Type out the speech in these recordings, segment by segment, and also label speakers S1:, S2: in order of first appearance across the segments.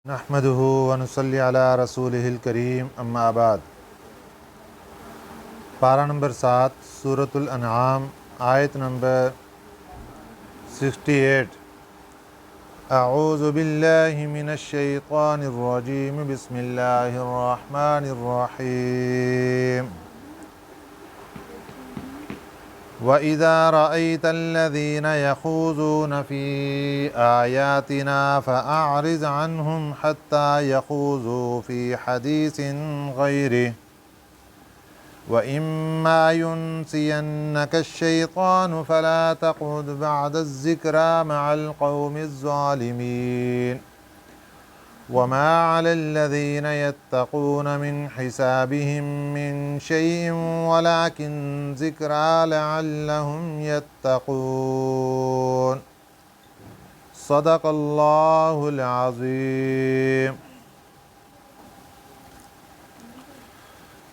S1: نحمده ونصلی علی رسولہ الکریم اما بعد۔ پارہ نمبر 7 سورۃ الانعام آیت نمبر 68۔ اعوذ باللہ من الشیطان الرجیم بسم اللہ الرحمن الرحیم۔ وَإِذَا رَأَيْتَ الَّذِينَ يَخُوضُونَ فِي آيَاتِنَا فَأَعْرِضْ عَنْهُمْ حَتَّى يَخُوضُوا فِي حَدِيثٍ غَيْرِهِ وَإِمَّا يُنْسِيَنَّكَ الشَّيْطَانُ فَلَا تَقْعُدْ بَعْدَ الذِّكْرَىٰ مَعَ الْقَوْمِ الظَّالِمِينَ وَمَا عَلَى الَّذِينَ يَتَّقُونَ مِنْ حِسَابِهِمْ مِنْ شَيْءٍ وَلَكِنْ ذِكْرَىٰ لَعَلَّهُمْ يَتَّقُونَ۔ صدق اللہ العظیم۔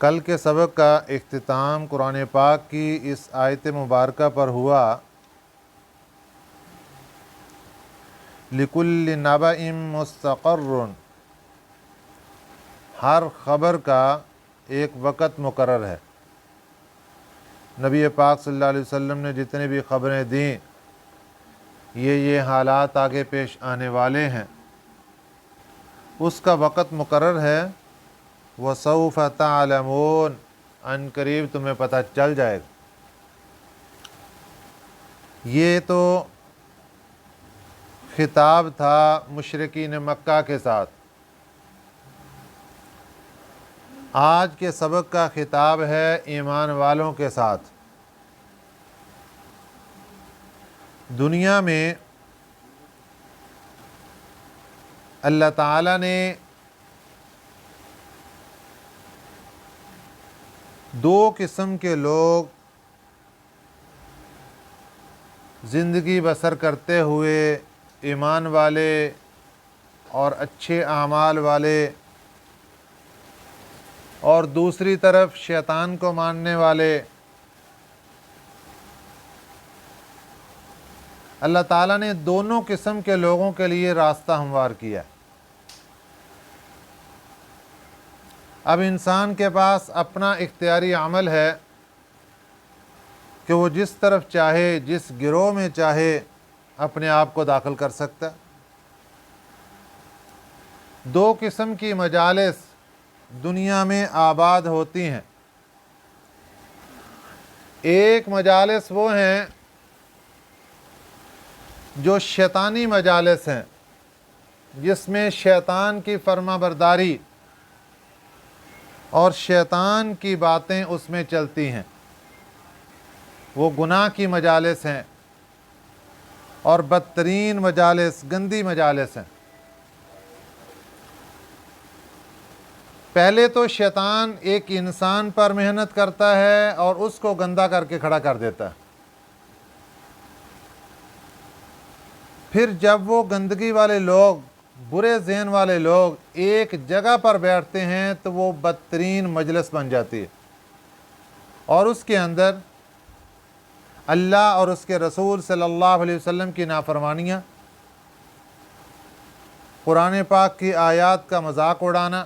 S1: کل کے سبق کا اختتام قرآن پاک کی اس آیت مبارکہ پر ہوا۔ لِكُلِّ نَبَإٍ مُسْتَقَرٌّ، ہر خبر کا ایک وقت مقرر ہے۔ نبی پاک صلی اللہ علیہ وسلم نے جتنے بھی خبریں دیں، یہ حالات آگے پیش آنے والے ہیں، اس کا وقت مقرر ہے۔ وَسَوْفَ تَعْلَمُونَ، عن قریب تمہیں پتہ چل جائے گا۔ یہ تو خطاب تھا مشرکین مکہ کے ساتھ۔ آج کے سبق کا خطاب ہے ایمان والوں کے ساتھ۔ دنیا میں اللہ تعالیٰ نے دو قسم کے لوگ زندگی بسر کرتے ہوئے، ایمان والے اور اچھے اعمال والے، اور دوسری طرف شیطان کو ماننے والے، اللہ تعالیٰ نے دونوں قسم کے لوگوں کے لیے راستہ ہموار کیا۔ اب انسان کے پاس اپنا اختیاری عمل ہے کہ وہ جس طرف چاہے، جس گروہ میں چاہے اپنے آپ کو داخل کر سکتا ہے۔ دو قسم کی مجالس دنیا میں آباد ہوتی ہیں۔ ایک مجالس وہ ہیں جو شیطانی مجالس ہیں، جس میں شیطان کی فرما برداری اور شیطان کی باتیں اس میں چلتی ہیں، وہ گناہ کی مجالس ہیں اور بدترین مجالس، گندی مجالس ہیں۔ پہلے تو شیطان ایک انسان پر محنت کرتا ہے اور اس کو گندا کر کے کھڑا کر دیتا ہے۔ پھر جب وہ گندگی والے لوگ، برے ذہن والے لوگ ایک جگہ پر بیٹھتے ہیں تو وہ بدترین مجلس بن جاتی ہے، اور اس کے اندر اللہ اور اس کے رسول صلی اللہ علیہ وسلم کی نافرمانیاں، قرآن پاک کی آیات کا مذاق اڑانا،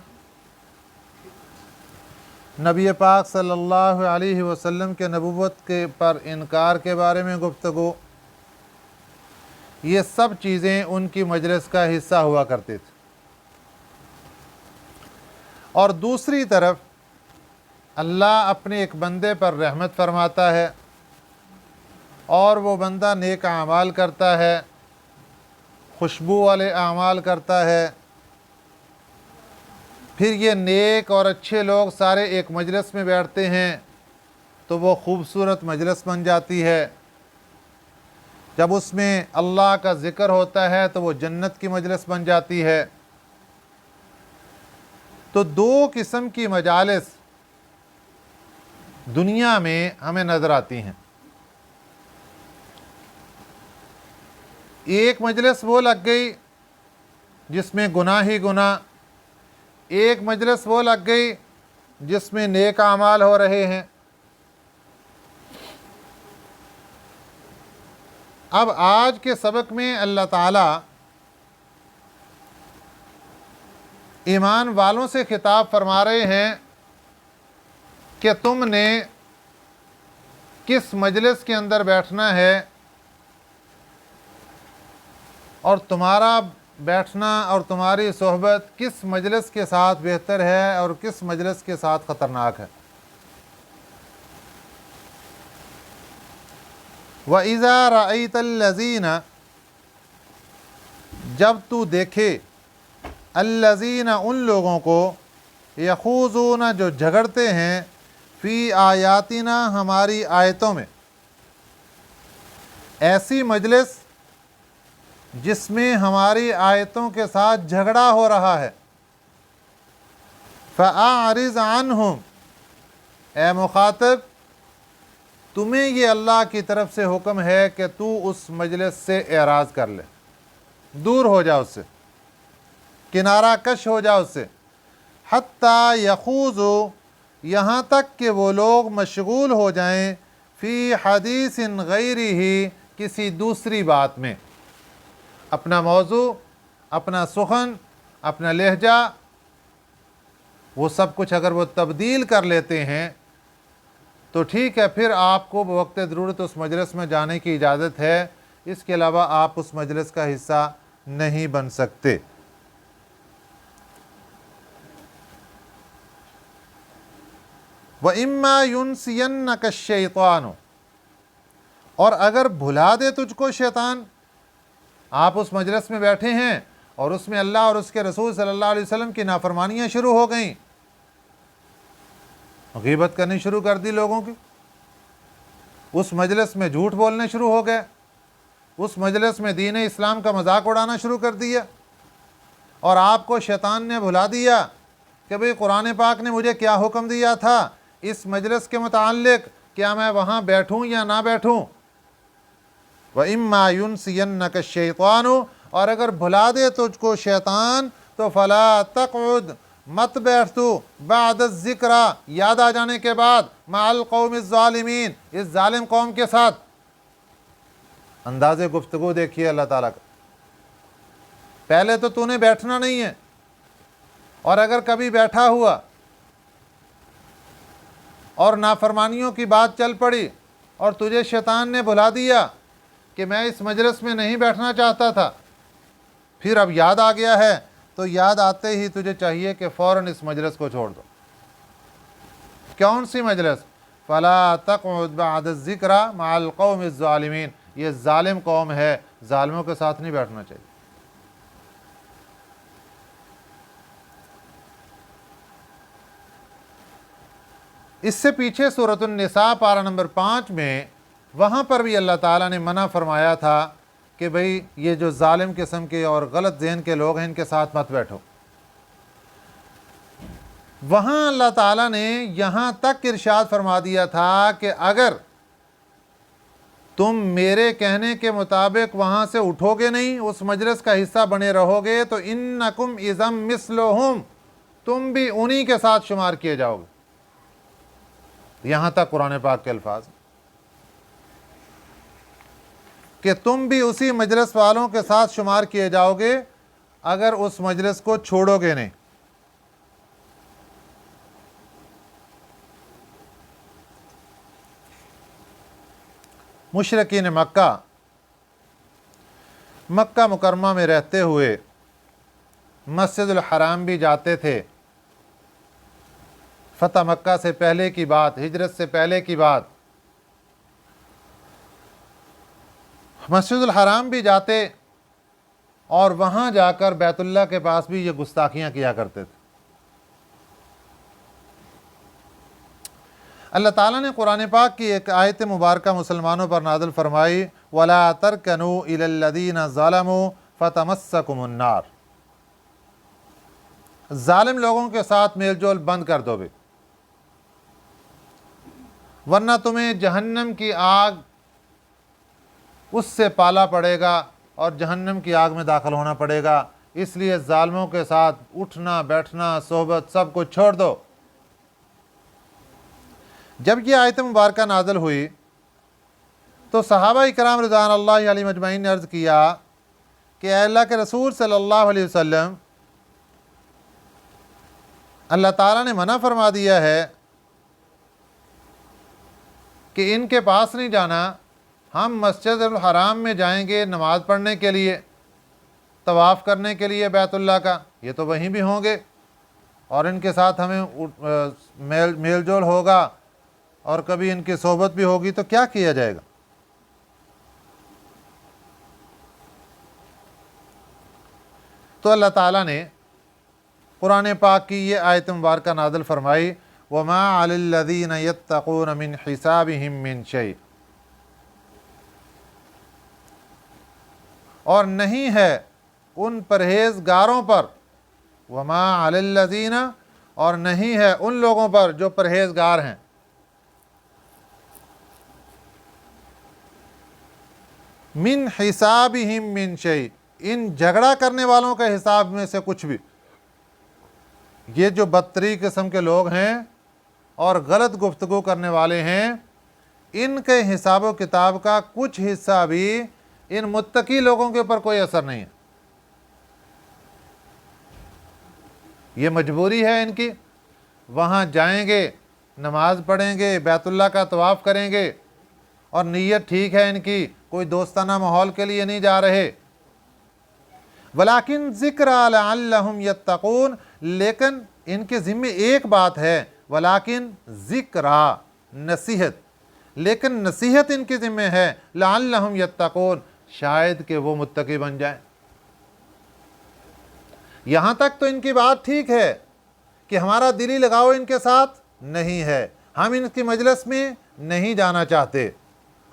S1: نبی پاک صلی اللہ علیہ وسلم کے نبوت کے پر انکار کے بارے میں گفتگو، یہ سب چیزیں ان کی مجلس کا حصہ ہوا کرتی تھی۔ اور دوسری طرف اللہ اپنے ایک بندے پر رحمت فرماتا ہے اور وہ بندہ نیک اعمال کرتا ہے، خوشبو والے اعمال کرتا ہے، پھر یہ نیک اور اچھے لوگ سارے ایک مجلس میں بیٹھتے ہیں تو وہ خوبصورت مجلس بن جاتی ہے۔ جب اس میں اللہ کا ذکر ہوتا ہے تو وہ جنت کی مجلس بن جاتی ہے۔ تو دو قسم کی مجالس دنیا میں ہمیں نظر آتی ہیں۔ ایک مجلس وہ لگ گئی جس میں گناہ ہی گناہ، ایک مجلس وہ لگ گئی جس میں نیک اعمال ہو رہے ہیں۔ اب آج کے سبق میں اللہ تعالیٰ ایمان والوں سے خطاب فرما رہے ہیں کہ تم نے کس مجلس کے اندر بیٹھنا ہے اور تمہارا بیٹھنا اور تمہاری صحبت کس مجلس کے ساتھ بہتر ہے اور کس مجلس کے ساتھ خطرناک ہے۔ وَإِذَا رَأَيْتَ الَّذِينَ، جب تو دیکھے، الَّذِينَ ان لوگوں کو، يَخُوضُونَ جو جھگڑتے ہیں، فی آیاتنا ہماری آیتوں میں، ایسی مجلس جس میں ہماری آیتوں کے ساتھ جھگڑا ہو رہا ہے، فَأَعْرِضْ عَنْهُمْ، اے مخاطب تمہیں یہ اللہ کی طرف سے حکم ہے کہ تو اس مجلس سے اعراض کر لے، دور ہو جا اس سے، کنارہ کش ہو جا اس سے، حتیٰ یخوضوا، یہاں تک کہ وہ لوگ مشغول ہو جائیں، فی حدیث غیرہ، کسی دوسری بات میں، اپنا موضوع، اپنا سخن، اپنا لہجہ، وہ سب کچھ اگر وہ تبدیل کر لیتے ہیں تو ٹھیک ہے، پھر آپ کو بوقت ضرورت اس مجلس میں جانے کی اجازت ہے، اس کے علاوہ آپ اس مجلس کا حصہ نہیں بن سکتے۔ وَإِمَّا يُنْسِيَنَّكَ الشَّيْطَانُ، اور اگر بھلا دے تجھ کو شیطان، آپ اس مجلس میں بیٹھے ہیں اور اس میں اللہ اور اس کے رسول صلی اللہ علیہ وسلم کی نافرمانیاں شروع ہو گئیں، غیبت کرنی شروع کر دی لوگوں کی، اس مجلس میں جھوٹ بولنے شروع ہو گئے، اس مجلس میں دین اسلام کا مذاق اڑانا شروع کر دیا، اور آپ کو شیطان نے بھلا دیا کہ بھئی قرآن پاک نے مجھے کیا حکم دیا تھا اس مجلس کے متعلق، کیا میں وہاں بیٹھوں یا نہ بیٹھوں۔ وَإِمَّا يُنْسِيَنَّكَ الشَّيْطَانُ، اور اگر بھلا دے تجھ کو شیطان تو فَلَا تَقْعُدْ، مت بیٹھ تو، بعد الذکر، یاد آ جانے کے بعد، مع القوم الظالمین، اس ظالم قوم کے ساتھ۔ انداز گفتگو دیکھیے اللہ تعالیٰ کا، پہلے تو نے بیٹھنا نہیں ہے، اور اگر کبھی بیٹھا ہوا اور نافرمانیوں کی بات چل پڑی اور تجھے شیطان نے بھلا دیا کہ میں اس مجلس میں نہیں بیٹھنا چاہتا تھا، پھر اب یاد آ گیا ہے، تو یاد آتے ہی تجھے چاہیے کہ فوراً اس مجلس کو چھوڑ دو۔ کون سی مجلس؟ فَلَا تَقْعُدْ بَعْدَ الذِّكْرَ مَعَ الْقَوْمِ الظَّالِمِينَ، یہ ظالم قوم ہے، ظالموں کے ساتھ نہیں بیٹھنا چاہیے۔ اس سے پیچھے سورۃ النساء پارہ نمبر 5 میں، وہاں پر بھی اللہ تعالیٰ نے منع فرمایا تھا کہ بھئی یہ جو ظالم قسم کے اور غلط ذہن کے لوگ ہیں ان کے ساتھ مت بیٹھو۔ وہاں اللہ تعالیٰ نے یہاں تک ارشاد فرما دیا تھا کہ اگر تم میرے کہنے کے مطابق وہاں سے اٹھو گے نہیں، اس مجلس کا حصہ بنے رہو گے، تو انکم اذا مثلہم، تم بھی انہی کے ساتھ شمار کیے جاؤ گے۔ یہاں تک قرآن پاک کے الفاظ کہ تم بھی اسی مجلس والوں کے ساتھ شمار کیے جاؤ گے اگر اس مجلس کو چھوڑو گے نہیں۔ مشرکین مکہ مکرمہ میں رہتے ہوئے مسجد الحرام بھی جاتے تھے۔ فتح مکہ سے پہلے کی بات، ہجرت سے پہلے کی بات، مسجد الحرام بھی جاتے اور وہاں جا کر بیت اللہ کے پاس بھی یہ گستاخیاں کیا کرتے تھے۔ اللہ تعالیٰ نے قرآن پاک کی ایک آیت مبارکہ مسلمانوں پر نازل فرمائی، وَلَا تَرْكَنُوا إِلَى الَّذِينَ ظَلَمُوا فَتَمَسَّكُمُ النَّارُ، ظالم لوگوں کے ساتھ میل جول بند کر دو بھی، ورنہ تمہیں جہنم کی آگ اس سے پالا پڑے گا اور جہنم کی آگ میں داخل ہونا پڑے گا، اس لیے ظالموں کے ساتھ اٹھنا بیٹھنا صحبت سب کچھ چھوڑ دو۔ جب یہ آیت مبارکہ نازل ہوئی تو صحابہ کرام رضوان اللہ علیہم اجمعین نے عرض کیا کہ اے اللہ کے رسول صلی اللہ علیہ وسلم، اللہ تعالیٰ نے منع فرما دیا ہے کہ ان کے پاس نہیں جانا، ہم مسجد الحرام میں جائیں گے نماز پڑھنے کے لیے، طواف کرنے کے لیے بیت اللہ کا، یہ تو وہیں بھی ہوں گے اور ان کے ساتھ ہمیں میل جول ہوگا اور کبھی ان کی صحبت بھی ہوگی، تو کیا کیا جائے گا؟ تو اللہ تعالیٰ نے قرآن پاک کی یہ آیت مبارکہ نازل فرمائی، وَمَا عَلَى الَّذِينَ يَتَّقُونَ مِنْ حِسَابِهِمْ مِنْ شَيْءٍ، اور نہیں ہے ان پرہیزگاروں پر، وَمَا عَلَى الَّذِينَ، اور نہیں ہے ان لوگوں پر جو پرہیزگار ہیں، مِنْ حِسَابِهِمْ مِنْ شَيْءٍ، ان جھگڑا کرنے والوں کے حساب میں سے کچھ بھی۔ یہ جو بدترین قسم کے لوگ ہیں اور غلط گفتگو کرنے والے ہیں، ان کے حساب و کتاب کا کچھ حصہ بھی ان متقی لوگوں کے اوپر کوئی اثر نہیں ہے۔ یہ مجبوری ہے ان کی، وہاں جائیں گے، نماز پڑھیں گے، بیت اللہ کا طواف کریں گے، اور نیت ٹھیک ہے ان کی، کوئی دوستانہ ماحول کے لیے نہیں جا رہے، ولیکن ذکر لعلہم یتقون، لیکن ان کے ذمے ایک بات ہے، ولیکن ذکر، نصیحت، لیکن نصیحت ان کے ذمے ہے، لعلہم یتقون، شاید کہ وہ متقی بن جائیں۔ یہاں تک تو ان کی بات ٹھیک ہے کہ ہمارا دلی لگاؤ ان کے ساتھ نہیں ہے، ہم ان کی مجلس میں نہیں جانا چاہتے،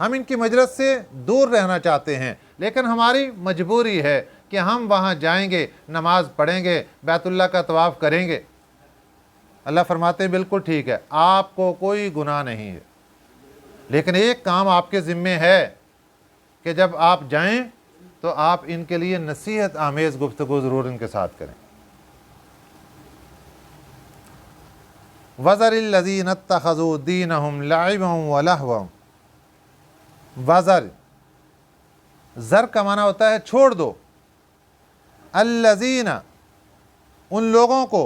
S1: ہم ان کی مجلس سے دور رہنا چاہتے ہیں، لیکن ہماری مجبوری ہے کہ ہم وہاں جائیں گے، نماز پڑھیں گے، بیت اللہ کا طواف کریں گے۔ اللہ فرماتے ہیں بالکل ٹھیک ہے، آپ کو کوئی گناہ نہیں ہے، لیکن ایک کام آپ کے ذمے ہے کہ جب آپ جائیں تو آپ ان کے لیے نصیحت آمیز گفتگو ضرور ان کے ساتھ کریں۔ وَذَرِ الَّذِينَ اتَّخَذُوا دِينَهُمْ لَعِبًا وَلَهْوًا، وَذَرِ، زر کا معنی ہوتا ہے چھوڑ دو، الذین، ان لوگوں کو،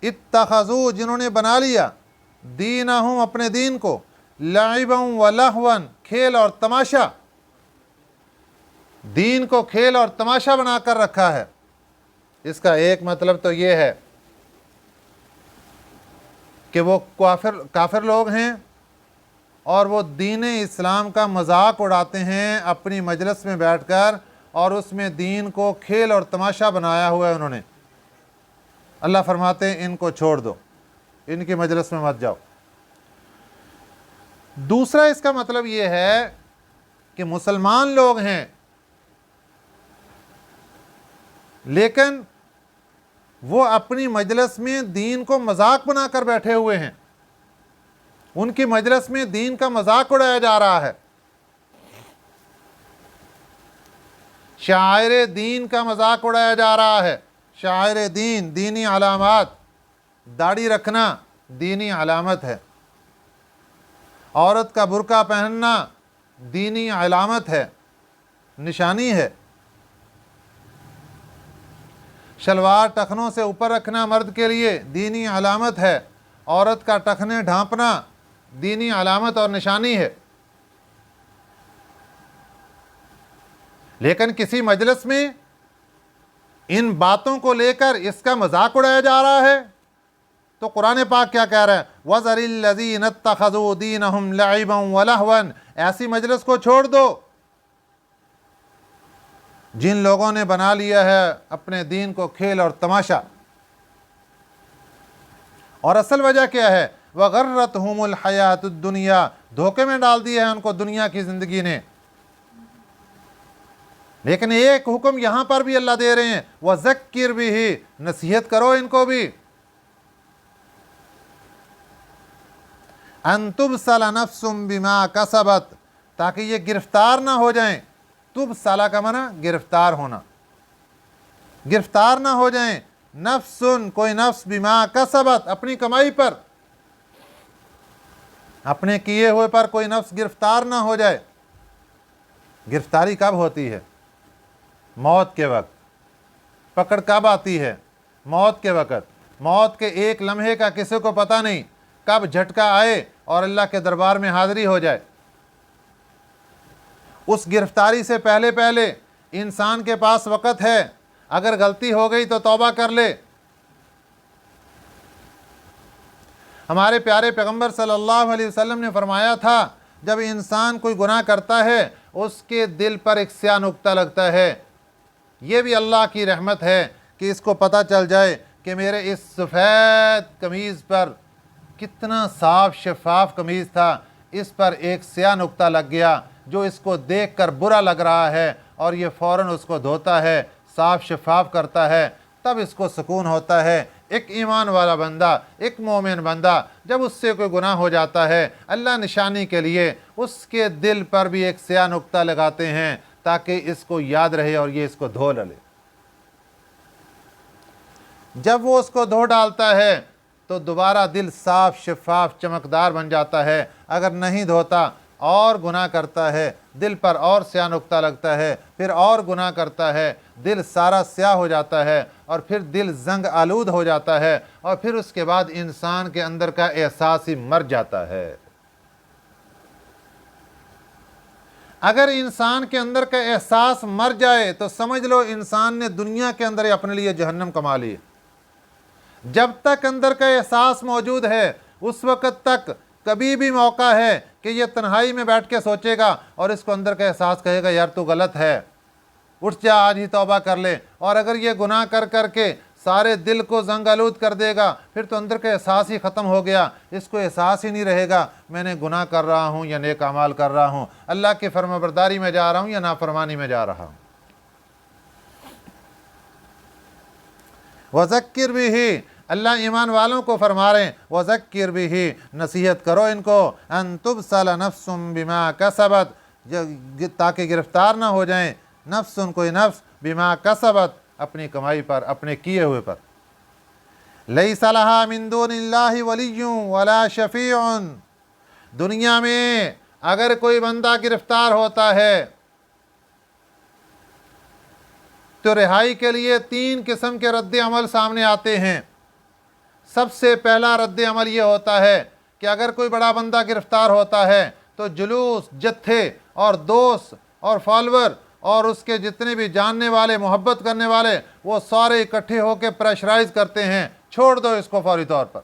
S1: اتخذوا، جنہوں نے بنا لیا، دینہم، اپنے دین کو، لعبا ولہوا، کھیل اور تماشا، دین کو کھیل اور تماشا بنا کر رکھا ہے۔ اس کا ایک مطلب تو یہ ہے کہ وہ کافر لوگ ہیں اور وہ دین اسلام کا مذاق اڑاتے ہیں اپنی مجلس میں بیٹھ کر، اور اس میں دین کو کھیل اور تماشا بنایا ہوا ہے انہوں نے۔ اللہ فرماتے ہیں ان کو چھوڑ دو، ان کی مجلس میں مت جاؤ۔ دوسرا اس کا مطلب یہ ہے کہ مسلمان لوگ ہیں لیکن وہ اپنی مجلس میں دین کو مذاق بنا کر بیٹھے ہوئے ہیں، ان کی مجلس میں دین کا مذاق اڑایا جا رہا ہے، شاعر دین کا مذاق اڑایا جا رہا ہے۔ شاعر دین، دینی علامات، داڑھی رکھنا دینی علامت ہے، عورت کا برقع پہننا دینی علامت ہے، نشانی ہے، شلوار ٹخنوں سے اوپر رکھنا مرد کے لیے دینی علامت ہے، عورت کا ٹخنے ڈھانپنا دینی علامت اور نشانی ہے۔ لیکن کسی مجلس میں ان باتوں کو لے کر اس کا مذاق اڑایا جا رہا ہے، تو قرآن پاک کیا کہہ رہا ہے؟ وَذَرِ الَّذِينَ اتَّخَذُوا دِينَهُمْ لَعِبًا وَلَهْوًا، ایسی مجلس کو چھوڑ دو جن لوگوں نے بنا لیا ہے اپنے دین کو کھیل اور تماشا۔ اور اصل وجہ کیا ہے؟ وَغَرَّتْهُمُ الْحَيَاةُ الدُّنْيَا، دھوکے میں ڈال دیا ہے ان کو دنیا کی زندگی نے۔ لیکن ایک حکم یہاں پر بھی اللہ دے رہے ہیں، وَذَكِّرْ بِهِ، نصیحت کرو ان کو بھی، أَن تُبْصَلَ نَفْسٌ بِمَا كَسَبَتْ، تاکہ یہ گرفتار نہ ہو جائیں۔ تُبْصَلَ کا معنی گرفتار ہونا، گرفتار نہ ہو جائیں، نفسن، کوئی نفس، بما کسبت، اپنی کمائی پر، اپنے کیے ہوئے پر کوئی نفس گرفتار نہ ہو جائے۔ گرفتاری کب ہوتی ہے؟ موت کے وقت۔ پکڑ کب آتی ہے؟ موت کے وقت۔ موت کے ایک لمحے کا کسی کو پتہ نہیں کب جھٹکا آئے اور اللہ کے دربار میں حاضری ہو جائے۔ اس گرفتاری سے پہلے پہلے انسان کے پاس وقت ہے، اگر غلطی ہو گئی تو توبہ کر لے۔ ہمارے پیارے پیغمبر صلی اللہ علیہ وسلم نے فرمایا تھا، جب انسان کوئی گناہ کرتا ہے اس کے دل پر ایک سیاہ نقطہ لگتا ہے۔ یہ بھی اللہ کی رحمت ہے کہ اس کو پتہ چل جائے کہ میرے اس سفید قمیض پر، کتنا صاف شفاف قمیض تھا، اس پر ایک سیاہ نقطہ لگ گیا جو اس کو دیکھ کر برا لگ رہا ہے، اور یہ فوراً اس کو دھوتا ہے، صاف شفاف کرتا ہے، تب اس کو سکون ہوتا ہے۔ ایک ایمان والا بندہ، ایک مومن بندہ جب اس سے کوئی گناہ ہو جاتا ہے، اللہ نشانی کے لیے اس کے دل پر بھی ایک سیاہ نقطہ لگاتے ہیں تاکہ اس کو یاد رہے اور یہ اس کو دھو لے۔ جب وہ اس کو دھو ڈالتا ہے تو دوبارہ دل صاف شفاف چمکدار بن جاتا ہے۔ اگر نہیں دھوتا اور گناہ کرتا ہے، دل پر اور سیاہ نقطہ لگتا ہے، پھر اور گناہ کرتا ہے، دل سارا سیاہ ہو جاتا ہے، اور پھر دل زنگ آلود ہو جاتا ہے، اور پھر اس کے بعد انسان کے اندر کا احساس ہی مر جاتا ہے۔ اگر انسان کے اندر کا احساس مر جائے تو سمجھ لو انسان نے دنیا کے اندر اپنے لیے جہنم کما لی۔ جب تک اندر کا احساس موجود ہے اس وقت تک کبھی بھی موقع ہے کہ یہ تنہائی میں بیٹھ کے سوچے گا اور اس کو اندر کا احساس کہے گا، یار تو غلط ہے، اٹھ جا آج ہی توبہ کر لے۔ اور اگر یہ گناہ کر کر کے سارے دل کو زنگ آلود کر دے گا، پھر تو اندر کا احساس ہی ختم ہو گیا، اس کو احساس ہی نہیں رہے گا میں نے گناہ کر رہا ہوں یا نیک اعمال کر رہا ہوں، اللہ کی فرمانبرداری میں جا رہا ہوں یا نافرمانی میں جا رہا ہوں۔ وذکر بھی، اللہ ایمان والوں کو فرما رہے ہیں، وذکر بھی، نصیحت کرو ان کو، ان تبصل نفس بما کسبت، تاکہ گرفتار نہ ہو جائیں نفس، کوئی نفس، بما کسبت، اپنی کمائی پر، اپنے کیے ہوئے پر۔ لیس لہا من دون اللہ ولی ولا شفیع، دنیا میں اگر کوئی بندہ گرفتار ہوتا ہے تو رہائی کے لیے 3 قسم کے رد عمل سامنے آتے ہیں۔ سب سے پہلا رد عمل یہ ہوتا ہے کہ اگر کوئی بڑا بندہ گرفتار ہوتا ہے تو جلوس، جتھے اور دوست اور فالور اور اس کے جتنے بھی جاننے والے، محبت کرنے والے، وہ سارے اکٹھے ہو کے پریشرائز کرتے ہیں، چھوڑ دو اس کو فوری طور پر۔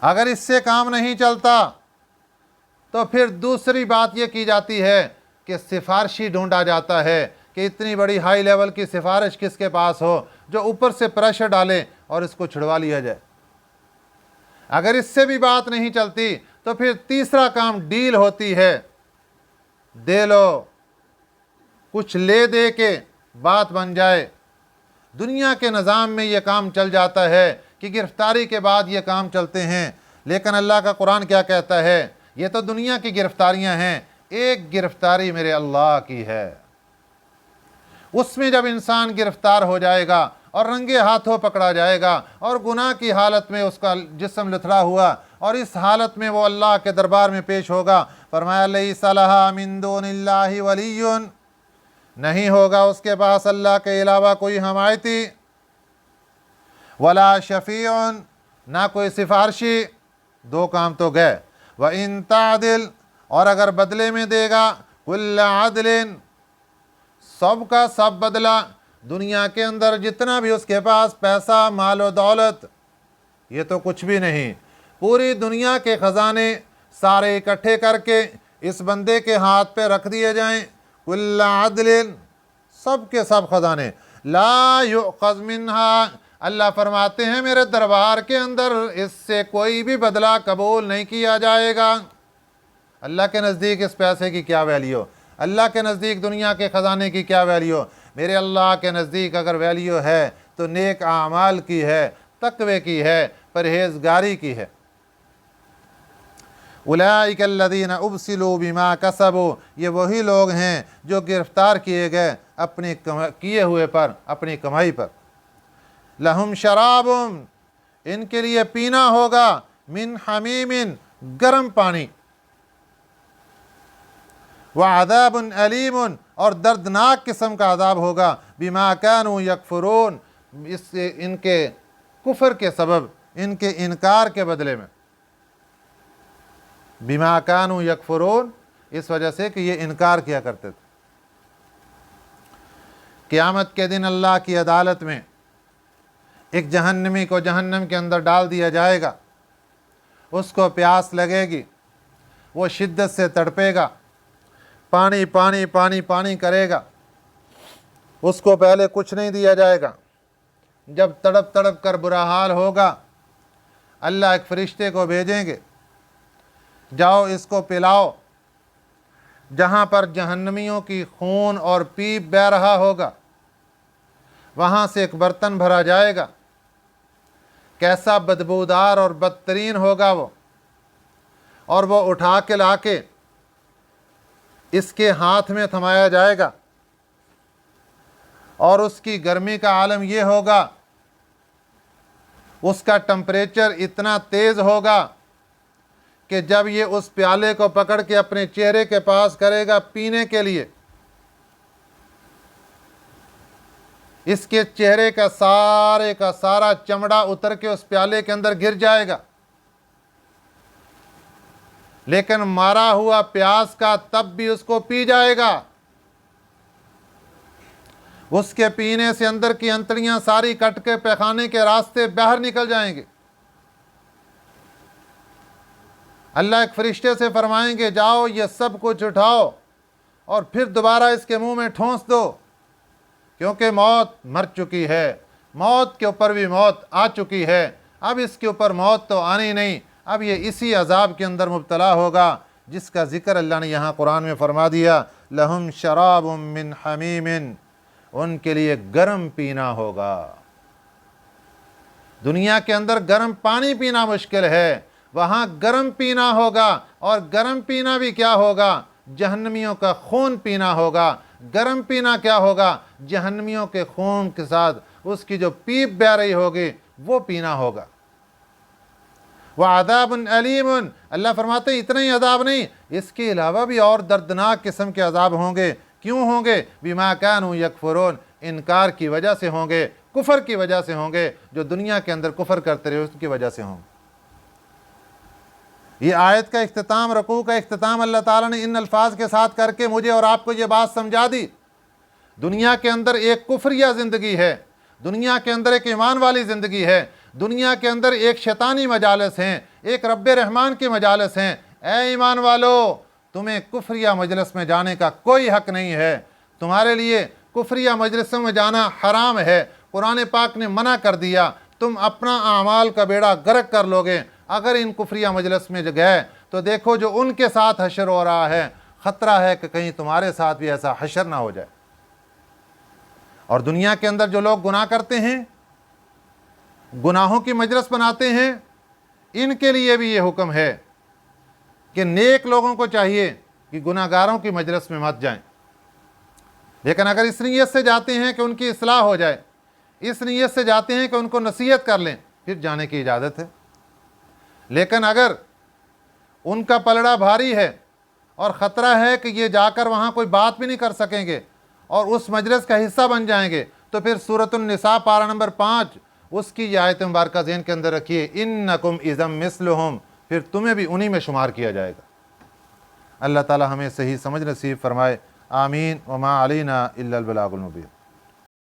S1: اگر اس سے کام نہیں چلتا تو پھر دوسری بات یہ کی جاتی ہے کہ سفارشی ڈھونڈا جاتا ہے کہ اتنی بڑی ہائی لیول کی سفارش کس کے پاس ہو جو اوپر سے پریشر ڈالے اور اس کو چھڑوا لیا جائے۔ اگر اس سے بھی بات نہیں چلتی تو پھر تیسرا کام ڈیل ہوتی ہے، دے لو، کچھ لے دے کے بات بن جائے۔ دنیا کے نظام میں یہ کام چل جاتا ہے کہ گرفتاری کے بعد یہ کام چلتے ہیں، لیکن اللہ کا قرآن کیا کہتا ہے؟ یہ تو دنیا کی گرفتاریاں ہیں، ایک گرفتاری میرے اللہ کی ہے۔ اس میں جب انسان گرفتار ہو جائے گا اور رنگے ہاتھوں پکڑا جائے گا اور گناہ کی حالت میں اس کا جسم لتھڑا ہوا، اور اس حالت میں وہ اللہ کے دربار میں پیش ہوگا، فرمایا لیس لہا من دون اللہ ولی، نہیں ہوگا اس کے پاس اللہ کے علاوہ کوئی حمایتی، ولا شفیع، نہ کوئی سفارشی۔ 2 کام تو گئے۔ وَإِن تَعْدِلْ، اور اگر بدلے میں دے گا، كُلَّ عَدْلٍ، سب کا سب بدلہ، دنیا کے اندر جتنا بھی اس کے پاس پیسہ، مال و دولت، یہ تو کچھ بھی نہیں، پوری دنیا کے خزانے سارے اکٹھے کر کے اس بندے کے ہاتھ پہ رکھ دیے جائیں، كُلَّ عَدْلٍ، سب کے سب خزانے، لا يُؤْخَذْ مِنْهَا، اللہ فرماتے ہیں میرے دربار کے اندر اس سے کوئی بھی بدلہ قبول نہیں کیا جائے گا۔ اللہ کے نزدیک اس پیسے کی کیا ویلیو، اللہ کے نزدیک دنیا کے خزانے کی کیا ویلیو؟ میرے اللہ کے نزدیک اگر ویلیو ہے تو نیک اعمال کی ہے، تقوی کی ہے، پرہیزگاری کی ہے۔ اولئک الذین ابسلوا بما کسبوا، یہ وہی لوگ ہیں جو گرفتار کیے گئے اپنے کیے ہوئے پر، اپنی کمائی پر۔ لہم شراب، ان کے لیے پینا ہوگا، من حمیم، گرم پانی، وعذاب علیم، اور دردناک قسم کا عذاب ہوگا، بما کانوا یکفرون، اس سے ان کے کفر کے سبب، ان کے انکار کے بدلے میں، بما کانوا یکفرون، اس وجہ سے کہ یہ انکار کیا کرتے تھے۔ قیامت کے دن اللہ کی عدالت میں ایک جہنمی کو جہنم کے اندر ڈال دیا جائے گا، اس کو پیاس لگے گی، وہ شدت سے تڑپے گا، پانی پانی پانی پانی کرے گا، اس کو پہلے کچھ نہیں دیا جائے گا۔ جب تڑپ تڑپ کر برا حال ہوگا، اللہ ایک فرشتے کو بھیجیں گے، جاؤ اس کو پلاؤ۔ جہاں پر جہنمیوں کی خون اور پیپ بہہ رہا ہوگا، وہاں سے ایک برتن بھرا جائے گا، کیسا بدبودار اور بدترین ہوگا وہ، اور وہ اٹھا کے لا کے اس کے ہاتھ میں تھمایا جائے گا، اور اس کی گرمی کا عالم یہ ہوگا، اس کا ٹمپریچر اتنا تیز ہوگا کہ جب یہ اس پیالے کو پکڑ کے اپنے چہرے کے پاس کرے گا پینے کے لیے، اس کے چہرے کا سارا چمڑا اتر کے اس پیالے کے اندر گر جائے گا، لیکن مارا ہوا پیاس کا تب بھی اس کو پی جائے گا۔ اس کے پینے سے اندر کی انتڑیاں ساری کٹ کے پیخانے کے راستے باہر نکل جائیں گے۔ اللہ ایک فرشتے سے فرمائیں گے، جاؤ یہ سب کچھ اٹھاؤ اور پھر دوبارہ اس کے منہ میں ٹھونس دو، کیونکہ موت مر چکی ہے، موت کے اوپر بھی موت آ چکی ہے، اب اس کے اوپر موت تو آنی نہیں، اب یہ اسی عذاب کے اندر مبتلا ہوگا جس کا ذکر اللہ نے یہاں قرآن میں فرما دیا، لہم شراب من حمیم، ان کے لیے گرم پینا ہوگا۔ دنیا کے اندر گرم پانی پینا مشکل ہے، وہاں گرم پینا ہوگا، اور گرم پینا بھی کیا ہوگا؟ جہنمیوں کا خون پینا ہوگا۔ گرم پینا کیا ہوگا؟ جہنمیوں کے خون کے ساتھ اس کی جو پیپ بہہ رہی ہوگی وہ پینا ہوگا۔ وعذاب علیم، اللہ فرماتے ہیں اتنا ہی عذاب نہیں، اس کے علاوہ بھی اور دردناک قسم کے عذاب ہوں گے۔ کیوں ہوں گے؟ بما کانوا یکفرون، انکار کی وجہ سے ہوں گے، کفر کی وجہ سے ہوں گے، جو دنیا کے اندر کفر کرتے رہے اس کی وجہ سے ہوں گے۔ یہ آیت کا اختتام، رکوع کا اختتام اللہ تعالیٰ نے ان الفاظ کے ساتھ کر کے مجھے اور آپ کو یہ بات سمجھا دی، دنیا کے اندر ایک کفریہ زندگی ہے، دنیا کے اندر ایک ایمان والی زندگی ہے، دنیا کے اندر ایک شیطانی مجالس ہیں، ایک رب رحمان کی مجالس ہیں۔ اے ایمان والو، تمہیں کفریہ مجلس میں جانے کا کوئی حق نہیں ہے، تمہارے لیے کفریہ مجلسوں میں جانا حرام ہے، قرآن پاک نے منع کر دیا، تم اپنا اعمال کا بیڑا غرق کر لوگے اگر ان کفریہ مجلس میں گئے تو دیکھو جو ان کے ساتھ حشر ہو رہا ہے، خطرہ ہے کہ کہیں تمہارے ساتھ بھی ایسا حشر نہ ہو جائے۔ اور دنیا کے اندر جو لوگ گناہ کرتے ہیں، گناہوں کی مجلس بناتے ہیں، ان کے لیے بھی یہ حکم ہے کہ نیک لوگوں کو چاہیے کہ گناہگاروں کی مجلس میں مت جائیں، لیکن اگر اس نیت سے جاتے ہیں کہ ان کی اصلاح ہو جائے، اس نیت سے جاتے ہیں کہ ان کو نصیحت کر لیں، پھر جانے کی اجازت ہے۔ لیکن اگر ان کا پلڑا بھاری ہے اور خطرہ ہے کہ یہ جا کر وہاں کوئی بات بھی نہیں کر سکیں گے اور اس مجلس کا حصہ بن جائیں گے، تو پھر سورۃ النساء پارہ نمبر 5 اس کی یہ آیت مبارکہ ذہن کے اندر رکھیے، انکم اذا مثلہم، پھر تمہیں بھی انہی میں شمار کیا جائے گا۔ اللہ تعالی ہمیں صحیح سمجھ نصیب فرمائے، آمین۔ وما علینا الا البلاغ المبین۔